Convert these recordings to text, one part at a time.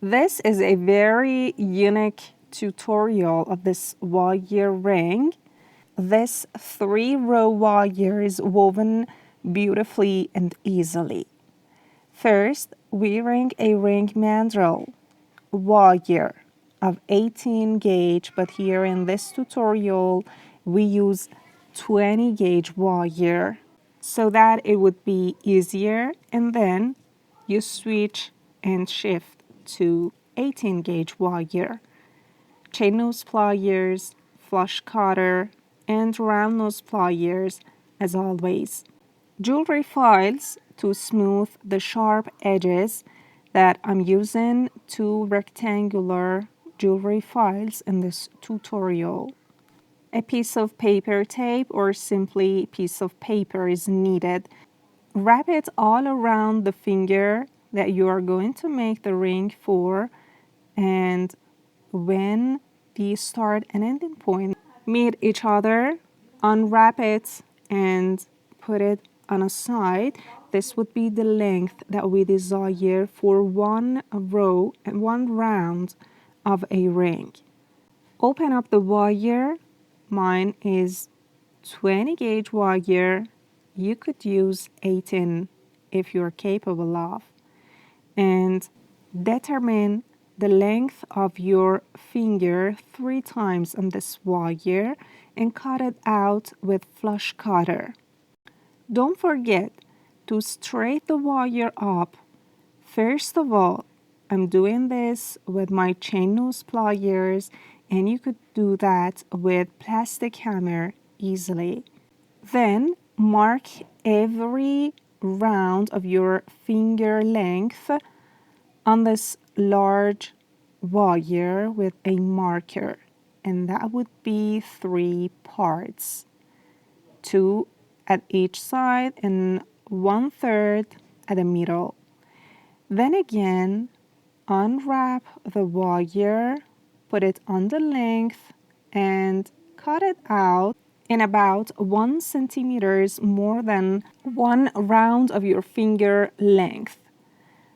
This is a very unique tutorial of this wire ring. This 3-row wire is woven beautifully and easily. First, we ring a ring mandrel wire of 18 gauge, but here in this tutorial, we use 20 gauge wire so that it would be easier, and then you switch and shift to 18 gauge wire. Chain nose pliers, flush cutter, and round nose pliers as always. Jewelry files to smooth the sharp edges that I'm using 2 rectangular jewelry files in this tutorial. A piece of paper tape or simply piece of paper is needed. Wrap it all around the finger that you are going to make the ring for, and when the start and ending point meet each other, unwrap it and put it on a side. This would be the length that we desire for one row and one round of a ring. Open up the wire. Mine is 20 gauge wire. You could use 18 if you're capable of. And determine the length of your finger 3 times on this wire and cut it out with flush cutter. Don't forget to straighten the wire up. First of all, I'm doing this with my chain nose pliers, and you could do that with plastic hammer easily. Then mark every round of your finger length on this large wire with a marker, and that would be 3 parts, 2 at each side and 1/3 at the middle. Then again, unwrap the wire, put it on the length, and cut it out in about 1 centimeters more than 1 round of your finger length.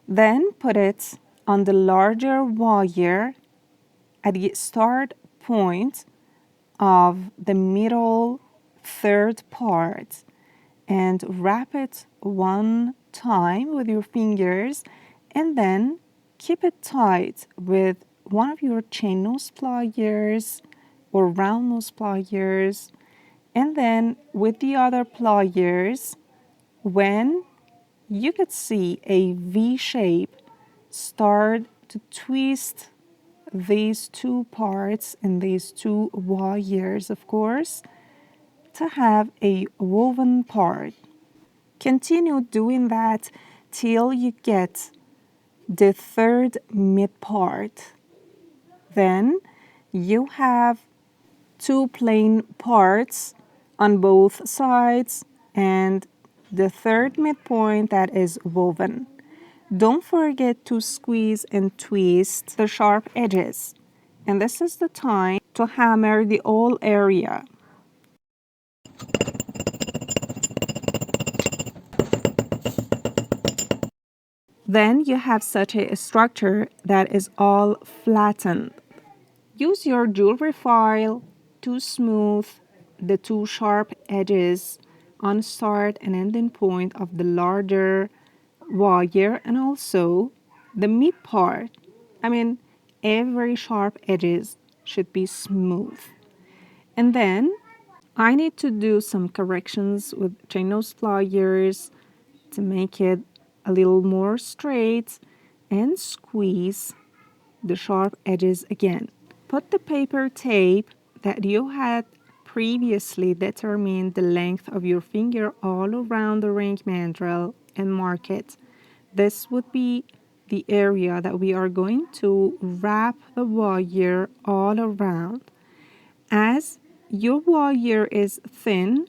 Then put it on the larger wire at the start point of the middle 3rd part and wrap it 1 time with your fingers, and then keep it tight with one of your chain nose pliers or round nose pliers, and then with the other pliers, when you could see a V shape, start to twist these 2 parts and these 2 wires, of course, to have a woven part. Continue doing that till you get the 3rd mid part. Then you have 2 plain parts on both sides and the 3rd midpoint that is woven. Don't forget to squeeze and twist the sharp edges. And this is the time to hammer the whole area. Then you have such a structure that is all flattened. Use your jewelry file to smooth the 2 sharp edges on start and ending point of the larger wire, and also the mid part. Every sharp edges should be smooth. And then I need to do some corrections with chain nose pliers to make it a little more straight and squeeze the sharp edges again. Put the paper tape that you had previously determined the length of your finger all around the ring mandrel and mark it. This would be the area that we are going to wrap the wire all around. As your wire is thin,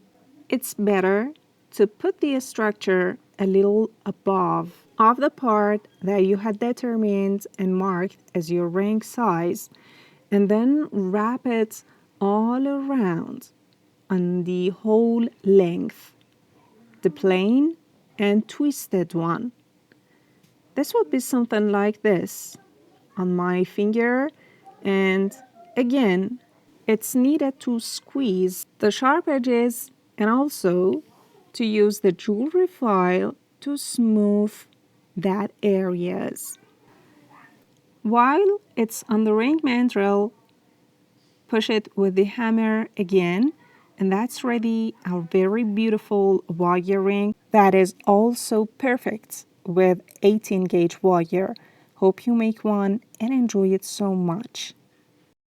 it's better to put the structure a little above of the part that you had determined and marked as your ring size, and then wrap it all around on the whole length, the plain and twisted one. This would be something like this. on my finger, and again, it's needed to squeeze the sharp edges and also to use the jewelry file to smooth that areas. While it's on the ring mandrel, push it with the hammer again, and that's ready, our very beautiful wire ring that is also perfect with 18 gauge wire. Hope you make one and enjoy it so much.